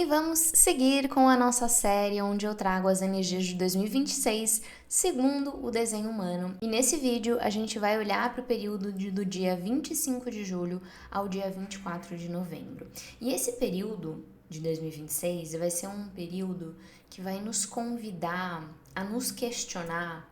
E vamos seguir com a nossa série onde eu trago as energias de 2026 segundo o desenho humano. E nesse vídeo a gente vai olhar para o período do dia 25 de julho ao dia 24 de novembro. E esse período de 2026 vai ser um período que vai nos convidar a nos questionar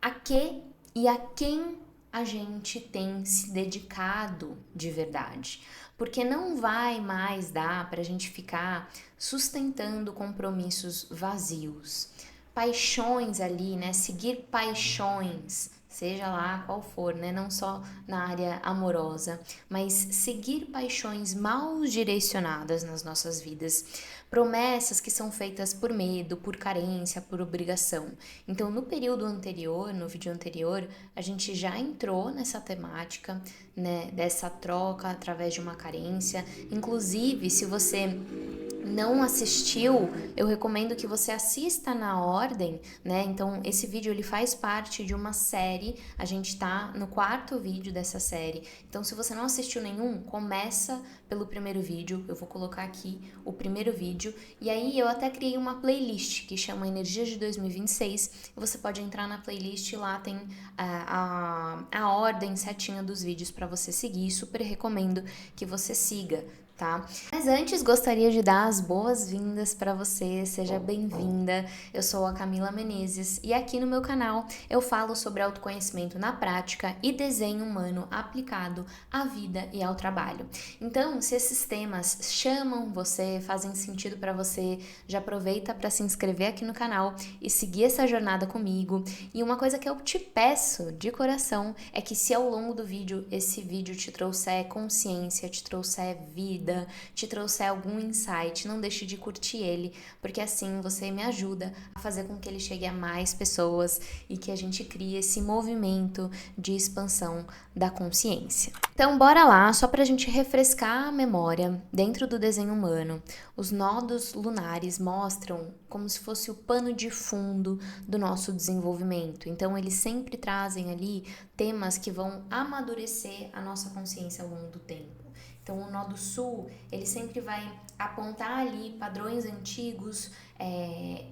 a que e a quem a gente tem se dedicado de verdade. Porque não vai mais dar para a gente ficar sustentando compromissos vazios. Paixões ali, né? Seguir paixões, seja lá qual for, né? Não só na área amorosa, mas seguir paixões mal direcionadas nas nossas vidas. Promessas que são feitas por medo, por carência, por obrigação. Então, no período anterior, no vídeo anterior, a gente já entrou nessa temática, né, dessa troca através de uma carência. Inclusive, se você não assistiu, eu recomendo que você assista na ordem, né? Então, esse vídeo ele faz parte de uma série, a gente tá no 4º vídeo dessa série. Então, se você não assistiu nenhum, começa pelo primeiro vídeo, eu vou colocar aqui o primeiro vídeo, e aí eu até criei uma playlist que chama Energias de 2026, e você pode entrar na playlist, lá tem a ordem certinha dos vídeos para você seguir, super recomendo que você siga. Tá? Mas antes gostaria de dar as boas-vindas para você, seja bem-vinda. Eu sou a Camila Menezes e aqui no meu canal eu falo sobre autoconhecimento na prática e desenho humano aplicado à vida e ao trabalho. Então, se esses temas chamam você, fazem sentido para você, já aproveita para se inscrever aqui no canal e seguir essa jornada comigo. E uma coisa que eu te peço de coração é que se ao longo do vídeo esse vídeo te trouxer consciência, te trouxer vida, te trouxer algum insight, não deixe de curtir ele, porque assim você me ajuda a fazer com que ele chegue a mais pessoas e que a gente crie esse movimento de expansão da consciência. Então bora lá, só pra gente refrescar a memória. Dentro do desenho humano, os nodos lunares mostram como se fosse o pano de fundo do nosso desenvolvimento. Então eles sempre trazem ali temas que vão amadurecer a nossa consciência ao longo do tempo. Então, o nó do sul, ele sempre vai apontar ali padrões antigos,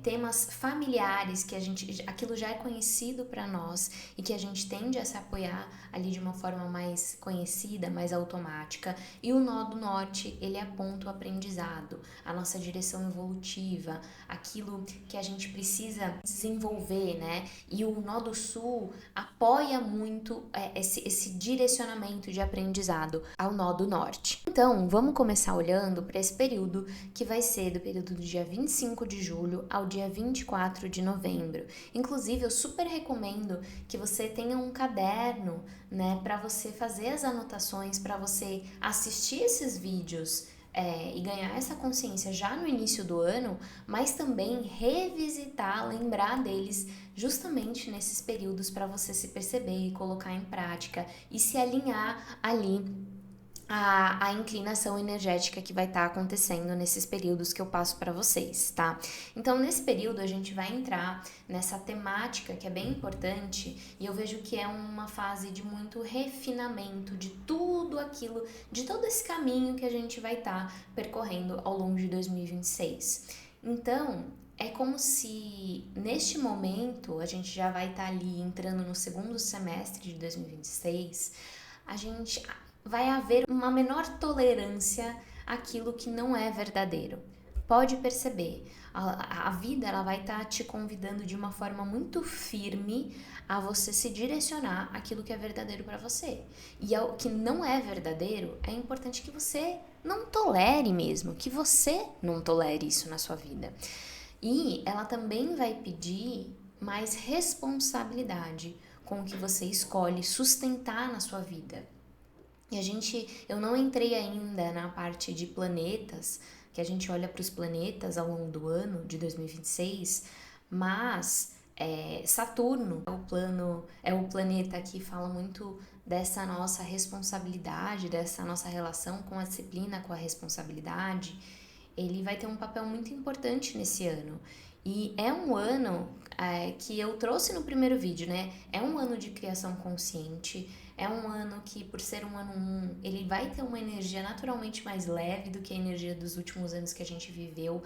temas familiares que aquilo já é conhecido para nós e que a gente tende a se apoiar ali de uma forma mais conhecida, mais automática. E o nó do norte, ele aponta o aprendizado, a nossa direção evolutiva, aquilo que a gente precisa desenvolver, né? E o nó do sul apoia muito esse direcionamento de aprendizado ao nó do norte. Então, vamos começar olhando para esse período que vai ser do período do dia 25 de julho ao dia 24 de novembro. Inclusive, eu super recomendo que você tenha um caderno, né, para você fazer as anotações, para você assistir esses vídeos e ganhar essa consciência já no início do ano, mas também revisitar, lembrar deles justamente nesses períodos para você se perceber e colocar em prática e se alinhar ali a inclinação energética que vai estar acontecendo nesses períodos que eu passo para vocês, tá? Então, nesse período, a gente vai entrar nessa temática que é bem importante e eu vejo que é uma fase de muito refinamento de tudo aquilo, de todo esse caminho que a gente vai estar percorrendo ao longo de 2026. Então, é como se neste momento, a gente já vai estar ali entrando no segundo semestre de 2026, vai haver uma menor tolerância àquilo que não é verdadeiro. Pode perceber, a vida ela vai estar te convidando de uma forma muito firme a você se direcionar àquilo que é verdadeiro para você. E ao que não é verdadeiro, é importante que você não tolere mesmo, que você não tolere isso na sua vida. E ela também vai pedir mais responsabilidade com o que você escolhe sustentar na sua vida. E eu não entrei ainda na parte de planetas, que a gente olha para os planetas ao longo do ano de 2026, mas Saturno é o planeta que fala muito dessa nossa responsabilidade, dessa nossa relação com a disciplina, com a responsabilidade. Ele vai ter um papel muito importante nesse ano. E é um ano que eu trouxe no primeiro vídeo, né? É um ano de criação consciente, É um ano que, por ser um ano 1, ele vai ter uma energia naturalmente mais leve do que a energia dos últimos anos que a gente viveu.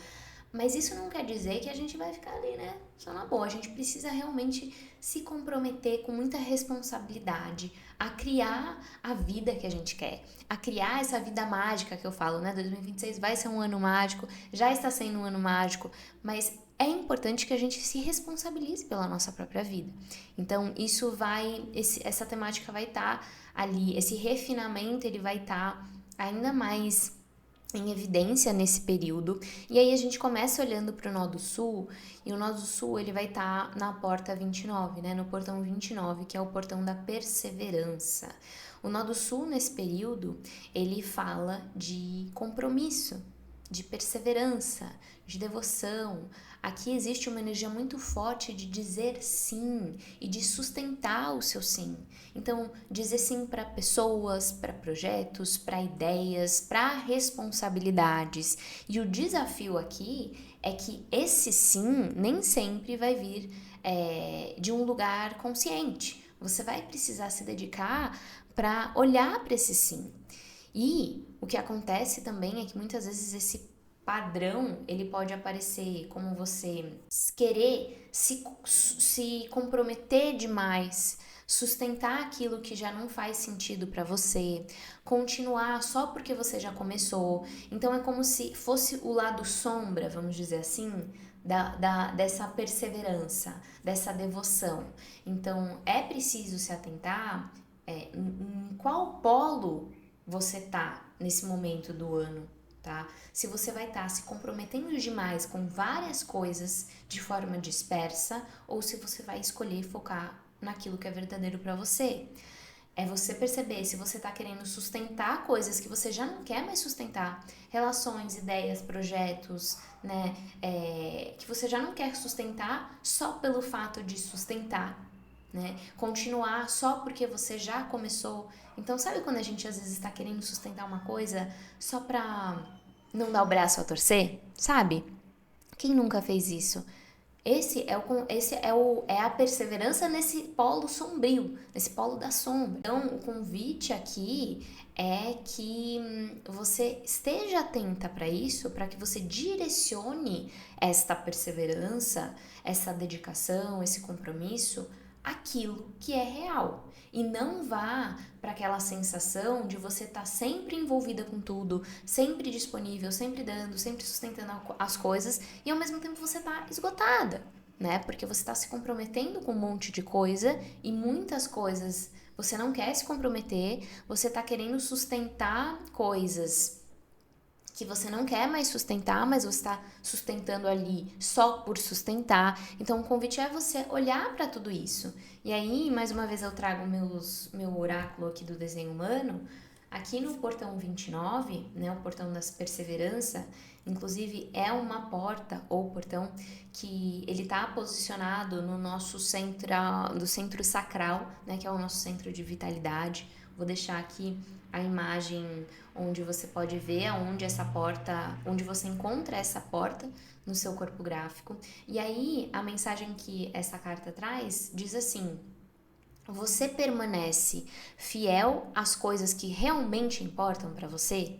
Mas isso não quer dizer que a gente vai ficar ali, né? Só na boa. A gente precisa realmente se comprometer com muita responsabilidade a criar a vida que a gente quer, a criar essa vida mágica que eu falo, né? 2026 vai ser um ano mágico, já está sendo um ano mágico, mas é importante que a gente se responsabilize pela nossa própria vida. Então, isso vai, essa temática vai estar ali, esse refinamento ele vai estar ainda mais em evidência nesse período. E aí a gente começa olhando para o Nó do Sul, e o Nó do Sul ele vai estar na porta 29, né, no portão 29, que é o portão da perseverança. O Nó do Sul nesse período, ele fala de compromisso, de perseverança, de devoção. Aqui existe uma energia muito forte de dizer sim e de sustentar o seu sim. Então, dizer sim para pessoas, para projetos, para ideias, para responsabilidades. E o desafio aqui é que esse sim nem sempre vai vir de um lugar consciente. Você vai precisar se dedicar para olhar para esse sim. E o que acontece também é que muitas vezes esse padrão ele pode aparecer como você querer se comprometer demais, sustentar aquilo que já não faz sentido para você, continuar só porque você já começou. Então é como se fosse o lado sombra, vamos dizer assim, dessa perseverança, dessa devoção. Então é preciso se atentar em qual polo você tá nesse momento do ano, tá? Se você vai estar se comprometendo demais com várias coisas de forma dispersa ou se você vai escolher focar naquilo que é verdadeiro para você. É você perceber se você tá querendo sustentar coisas que você já não quer mais sustentar, relações, ideias, projetos, né? Que você já não quer sustentar só pelo fato de sustentar, né? Continuar só porque você já começou. Então, sabe quando a gente às vezes está querendo sustentar uma coisa só pra não dar o braço a torcer? Sabe? Quem nunca fez isso? Esse é a perseverança nesse polo sombrio, nesse polo da sombra. Então, o convite aqui é que você esteja atenta para isso, para que você direcione esta perseverança, essa dedicação, esse compromisso, aquilo que é real. E não vá para aquela sensação de você estar sempre envolvida com tudo, sempre disponível, sempre dando, sempre sustentando as coisas e ao mesmo tempo você está esgotada, né? Porque você está se comprometendo com um monte de coisa e muitas coisas você não quer se comprometer, você está querendo sustentar coisas que você não quer mais sustentar, mas você está sustentando ali só por sustentar. Então, o convite é você olhar para tudo isso. E aí, mais uma vez, eu trago meu oráculo aqui do desenho humano. Aqui no portão 29, né, o portão da perseverança, inclusive é uma porta ou portão que ele está posicionado no nosso centro, do centro sacral, né, que é o nosso centro de vitalidade. Vou deixar aqui a imagem onde você pode ver aonde essa porta, onde você encontra essa porta no seu corpo gráfico. E aí a mensagem que essa carta traz diz assim: você permanece fiel às coisas que realmente importam para você?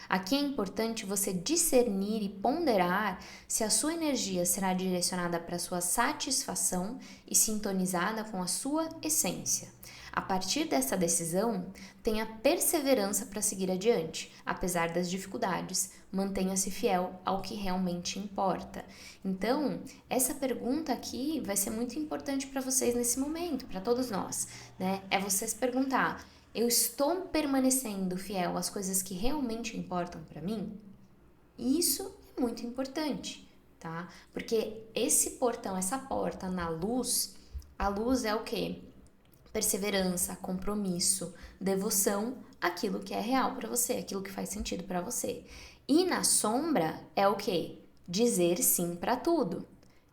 Aqui é importante você discernir e ponderar se a sua energia será direcionada para sua satisfação e sintonizada com a sua essência. A partir dessa decisão, tenha perseverança para seguir adiante, apesar das dificuldades, mantenha-se fiel ao que realmente importa. Então, essa pergunta aqui vai ser muito importante para vocês nesse momento, para todos nós, né? É você se perguntar: eu estou permanecendo fiel às coisas que realmente importam para mim? Isso é muito importante, tá? Porque esse portão, essa porta na luz, a luz é o quê? Perseverança, compromisso, devoção, aquilo que é real para você, aquilo que faz sentido para você. E na sombra é o quê? Dizer sim para tudo.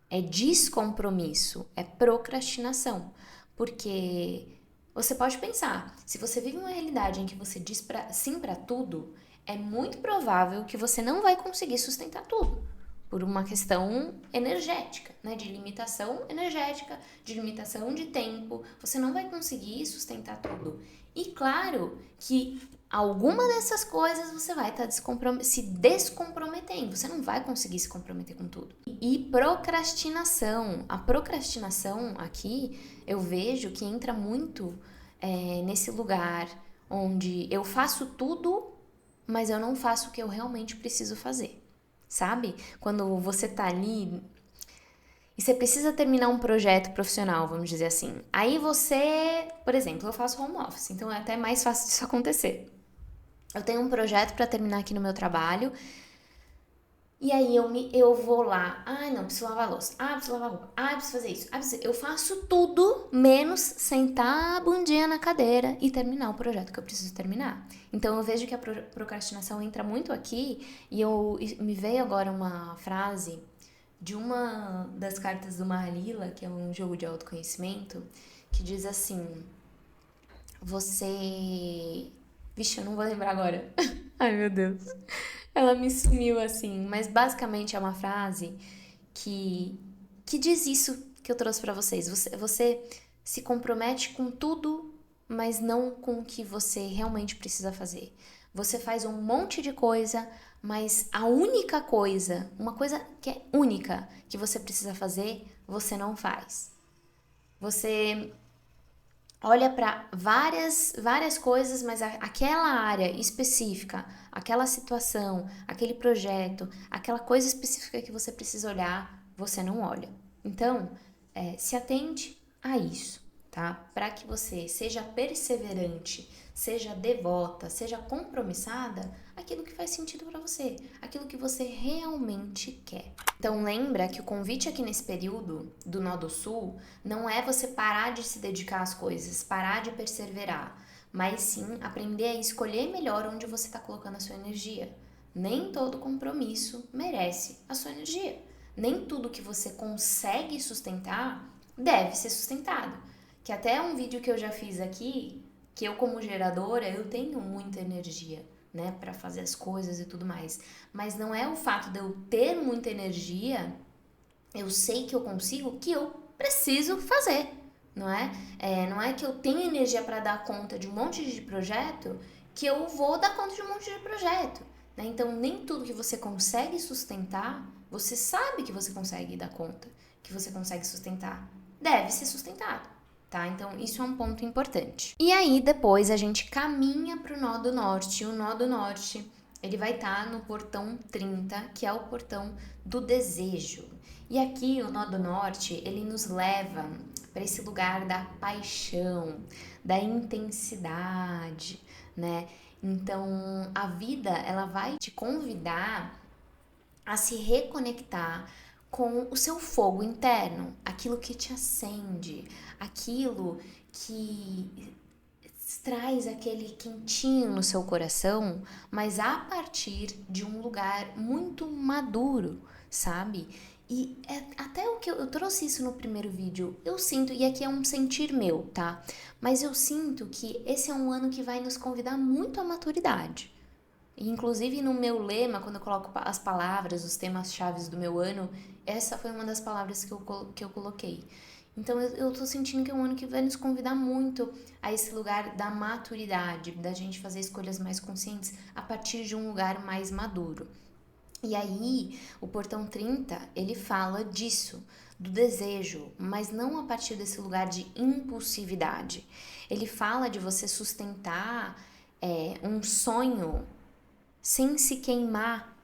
É descompromisso, é procrastinação. Porque você pode pensar, se você vive uma realidade em que você diz sim para tudo, é muito provável que você não vai conseguir sustentar tudo. por uma questão energética, né? De limitação energética, de limitação de tempo. Você não vai conseguir sustentar tudo. E claro que alguma dessas coisas você vai estar se descomprometendo. Você não vai conseguir se comprometer com tudo. E procrastinação. A procrastinação aqui, eu vejo que entra muito nesse lugar onde eu faço tudo, mas eu não faço o que eu realmente preciso fazer. Sabe? Quando você tá ali e você precisa terminar um projeto profissional, vamos dizer assim. Aí você, por exemplo, eu faço home office, então é até mais fácil disso acontecer. Eu tenho um projeto para terminar aqui no meu trabalho. E aí eu vou lá, não, preciso lavar a louça, preciso lavar a roupa, preciso fazer isso, eu faço tudo menos sentar a bundinha na cadeira e terminar o projeto que eu preciso terminar. Então eu vejo que a procrastinação entra muito aqui e me veio agora uma frase de uma das cartas do Mahalila, que é um jogo de autoconhecimento, que diz assim, Vixe, eu não vou lembrar agora. Ai, meu Deus. Ela me sumiu assim, mas basicamente é uma frase que diz isso que eu trouxe pra vocês. Você se compromete com tudo, mas não com o que você realmente precisa fazer. Você faz um monte de coisa, mas a única coisa, uma coisa que é única que você precisa fazer, você não faz. Você olha para várias coisas, mas aquela área específica, aquela situação, aquele projeto, aquela coisa específica que você precisa olhar, você não olha. Então, se atente a isso, tá? Para que você seja perseverante, seja devota, seja compromissada, aquilo que faz sentido para você, aquilo que você realmente quer. Então lembra que o convite aqui nesse período do Nó do Sul não é você parar de se dedicar às coisas, parar de perseverar, mas sim aprender a escolher melhor onde você está colocando a sua energia. Nem todo compromisso merece a sua energia. Nem tudo que você consegue sustentar deve ser sustentado. Que até é um vídeo que eu já fiz aqui, que eu como geradora, eu tenho muita energia, né, para fazer as coisas e tudo mais. Mas não é o fato de eu ter muita energia, eu sei que eu consigo, que eu preciso fazer, não é? Não é que eu tenho energia para dar conta de um monte de projeto, que eu vou dar conta de um monte de projeto, né? Então, nem tudo que você consegue sustentar, você sabe que você consegue dar conta, que você consegue sustentar, deve ser sustentado. Tá? Então, isso é um ponto importante. E aí, depois, a gente caminha para o Nó do Norte. E o Nó do Norte, ele vai estar no portão 30, que é o portão do desejo. E aqui, o Nó do Norte, ele nos leva para esse lugar da paixão, da intensidade, né? Então, a vida, ela vai te convidar a se reconectar com o seu fogo interno, aquilo que te acende, aquilo que traz aquele quentinho no seu coração, mas a partir de um lugar muito maduro, sabe? E até o que eu trouxe isso no primeiro vídeo, eu sinto, e aqui é um sentir meu, tá? Mas eu sinto que esse é um ano que vai nos convidar muito à maturidade. Inclusive no meu lema, quando eu coloco as palavras, os temas chaves do meu ano, essa foi uma das palavras que eu coloquei. Então eu tô sentindo que é um ano que vai nos convidar muito a esse lugar da maturidade, da gente fazer escolhas mais conscientes a partir de um lugar mais maduro. E aí, o portão 30, ele fala disso, do desejo, mas não a partir desse lugar de impulsividade. Ele fala de você sustentar um sonho sem se queimar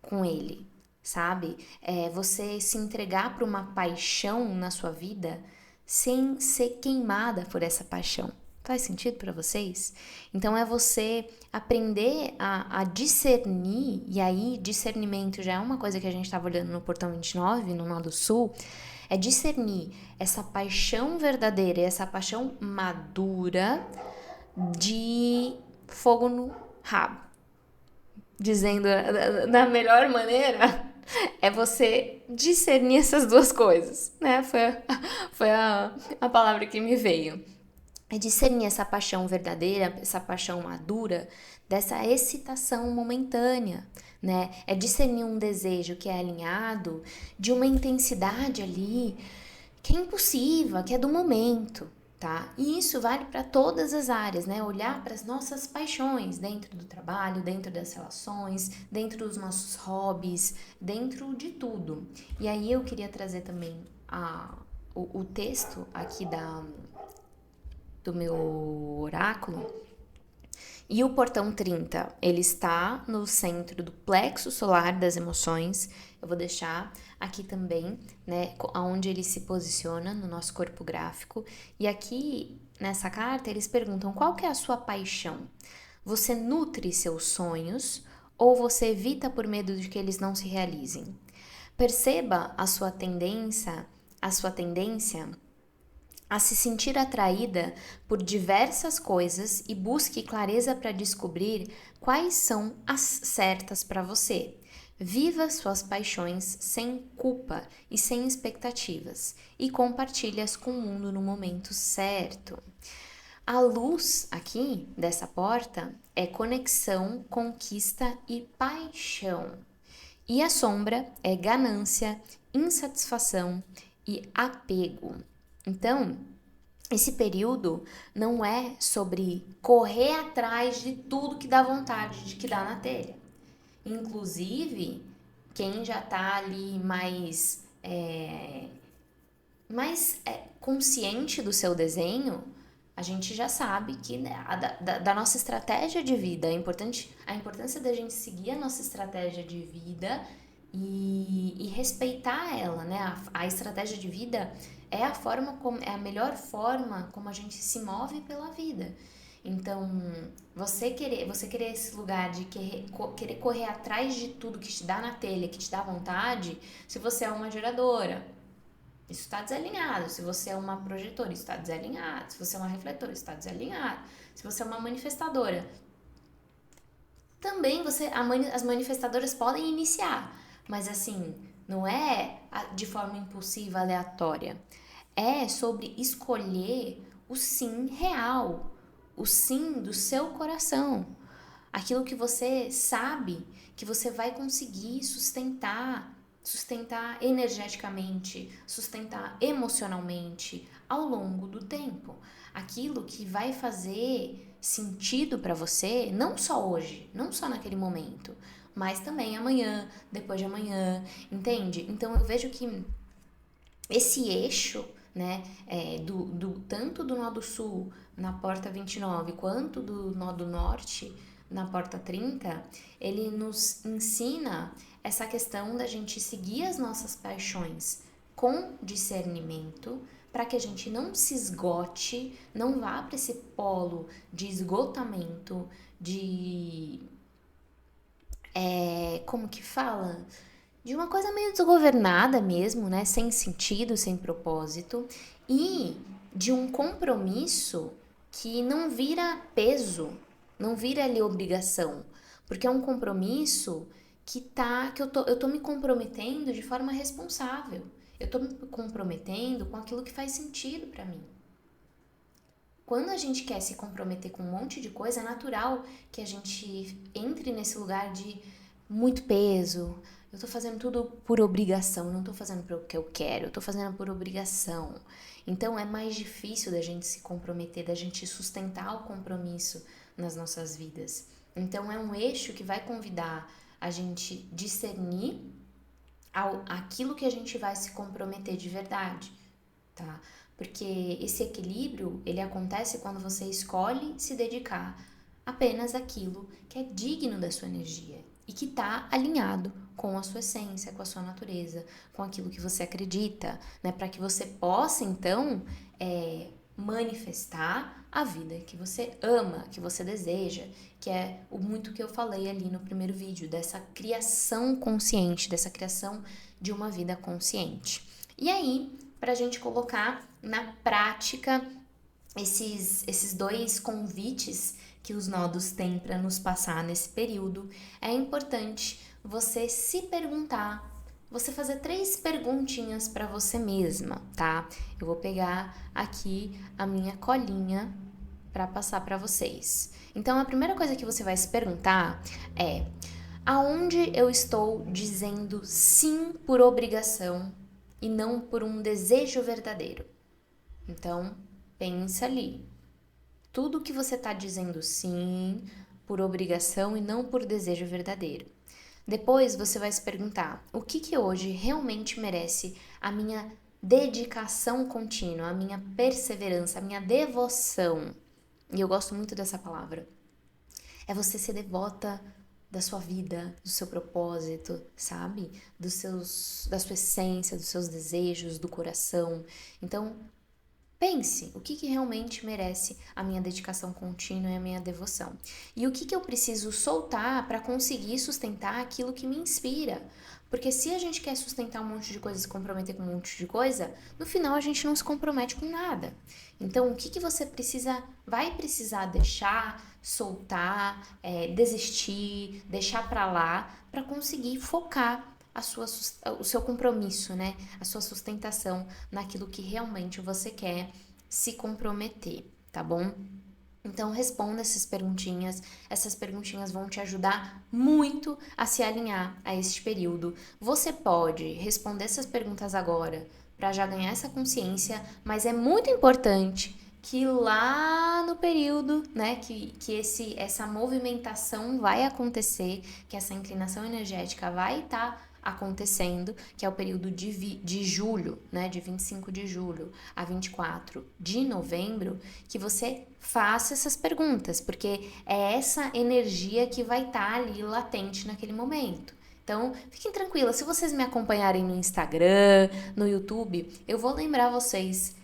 com ele, sabe? Você se entregar para uma paixão na sua vida sem ser queimada por essa paixão. Faz sentido para vocês? Então é você aprender a discernir, e aí discernimento já é uma coisa que a gente estava olhando no portão 29, no Nó do Sul, é discernir essa paixão verdadeira, essa paixão madura de fogo no rabo. Dizendo da melhor maneira, é você discernir essas duas coisas, né? Foi a palavra que me veio. É discernir essa paixão verdadeira, essa paixão madura, dessa excitação momentânea, né? É discernir um desejo que é alinhado de uma intensidade ali que é impulsiva, que é do momento, tá? E isso vale para todas as áreas, né? Olhar para as nossas paixões dentro do trabalho, dentro das relações, dentro dos nossos hobbies, dentro de tudo. E aí eu queria trazer também o texto aqui do meu oráculo. E o portão 30, ele está no centro do plexo solar das emoções. Eu vou deixar aqui também, né, onde ele se posiciona no nosso corpo gráfico. E aqui, nessa carta, eles perguntam qual que é a sua paixão? Você nutre seus sonhos ou você evita por medo de que eles não se realizem? Perceba a sua tendência a se sentir atraída por diversas coisas e busque clareza para descobrir quais são as certas para você. Viva suas paixões sem culpa e sem expectativas e compartilhe-as com o mundo no momento certo. A luz aqui dessa porta é conexão, conquista e paixão. E a sombra é ganância, insatisfação e apego. Então, esse período não é sobre correr atrás de tudo que dá vontade de que dá na telha. Inclusive, quem já tá ali mais consciente do seu desenho, a gente já sabe que, né, da nossa estratégia de vida, a importância da gente seguir a nossa estratégia de vida e respeitar ela, né? A estratégia de vida é é a melhor forma como a gente se move pela vida. Então, você querer esse lugar de querer correr atrás de tudo que te dá na telha, que te dá vontade, se você é uma geradora, isso está desalinhado. Se você é uma projetora, isso está desalinhado. Se você é uma refletora, isso está desalinhado. Se você é uma manifestadora, também as manifestadoras podem iniciar, mas assim, não é de forma impulsiva, aleatória. É sobre escolher o sim real, o sim do seu coração. Aquilo que você sabe que você vai conseguir sustentar energeticamente, sustentar emocionalmente ao longo do tempo. Aquilo que vai fazer sentido para você, não só hoje, não só naquele momento, mas também amanhã, depois de amanhã, entende? Então eu vejo que esse eixo, né, tanto do nó do sul na porta 29 quanto do nó do norte na porta 30, ele nos ensina essa questão da gente seguir as nossas paixões com discernimento, para que a gente não se esgote, não vá para esse polo de esgotamento, como que fala? De uma coisa meio desgovernada mesmo, né? Sem sentido, sem propósito, e de um compromisso que não vira peso, não vira ali obrigação, porque é um compromisso que eu tô me comprometendo de forma responsável. Eu tô me comprometendo com aquilo que faz sentido para mim. Quando a gente quer se comprometer com um monte de coisa, é natural que a gente entre nesse lugar de muito peso. Eu tô fazendo tudo por obrigação, não tô fazendo porque eu quero, eu tô fazendo por obrigação. Então é mais difícil da gente se comprometer, da gente sustentar o compromisso nas nossas vidas. Então é um eixo que vai convidar a gente discernir aquilo que a gente vai se comprometer de verdade, tá? Porque esse equilíbrio, ele acontece quando você escolhe se dedicar apenas àquilo que é digno da sua energia e que está alinhado com a sua essência, com a sua natureza, com aquilo que você acredita, né? Para que você possa, então, manifestar a vida que você ama, que você deseja, que é muito que eu falei ali no primeiro vídeo, dessa criação consciente, dessa criação de uma vida consciente. E aí, para a gente colocar na prática esses dois convites que os nodos têm para nos passar nesse período, é importante você se perguntar, você fazer 3 perguntinhas para você mesma, tá? Eu vou pegar aqui a minha colinha para passar para vocês. Então, a primeira coisa que você vai se perguntar é: aonde eu estou dizendo sim por obrigação e não por um desejo verdadeiro? Então, pensa ali. Tudo que você está dizendo sim por obrigação e não por desejo verdadeiro. Depois você vai se perguntar: o que hoje realmente merece a minha dedicação contínua, a minha perseverança, a minha devoção? E eu gosto muito dessa palavra. É você ser devota da sua vida, do seu propósito, sabe? Da sua essência, dos seus desejos, do coração. Então, pense o que realmente merece a minha dedicação contínua e a minha devoção. E o que eu preciso soltar para conseguir sustentar aquilo que me inspira. Porque se a gente quer sustentar um monte de coisa e se comprometer com um monte de coisa, no final a gente não se compromete com nada. Então, o que você vai precisar deixar, soltar, desistir, deixar para lá, para conseguir focar o seu compromisso, né? A sua sustentação naquilo que realmente você quer se comprometer, tá bom? Então responda essas perguntinhas vão te ajudar muito a se alinhar a este período. Você pode responder essas perguntas agora para já ganhar essa consciência, mas é muito importante que lá no período, né, essa movimentação vai acontecer, que essa inclinação energética vai estar acontecendo, que é o período de julho, né, de 25 de julho a 24 de novembro, que você faça essas perguntas, porque é essa energia que vai estar ali latente naquele momento. Então, fiquem tranquilas, se vocês me acompanharem no Instagram, no YouTube, eu vou lembrar vocês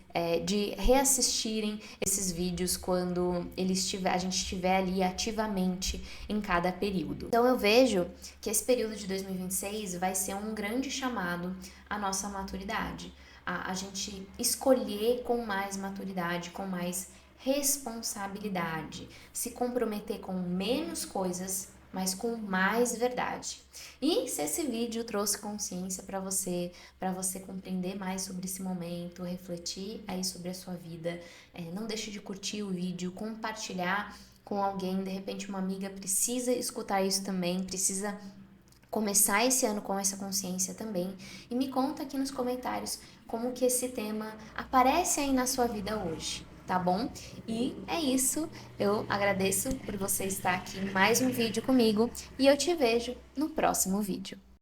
de reassistirem esses vídeos quando a gente estiver ali ativamente em cada período. Então eu vejo que esse período de 2026 vai ser um grande chamado à nossa maturidade, a gente escolher com mais maturidade, com mais responsabilidade, se comprometer com menos coisas, mas com mais verdade. E se esse vídeo trouxe consciência para você compreender mais sobre esse momento, refletir aí sobre a sua vida, não deixe de curtir o vídeo, compartilhar com alguém, de repente uma amiga precisa escutar isso também, precisa começar esse ano com essa consciência também. E me conta aqui nos comentários como que esse tema aparece aí na sua vida hoje, tá bom? E é isso, eu agradeço por você estar aqui em mais um vídeo comigo e eu te vejo no próximo vídeo.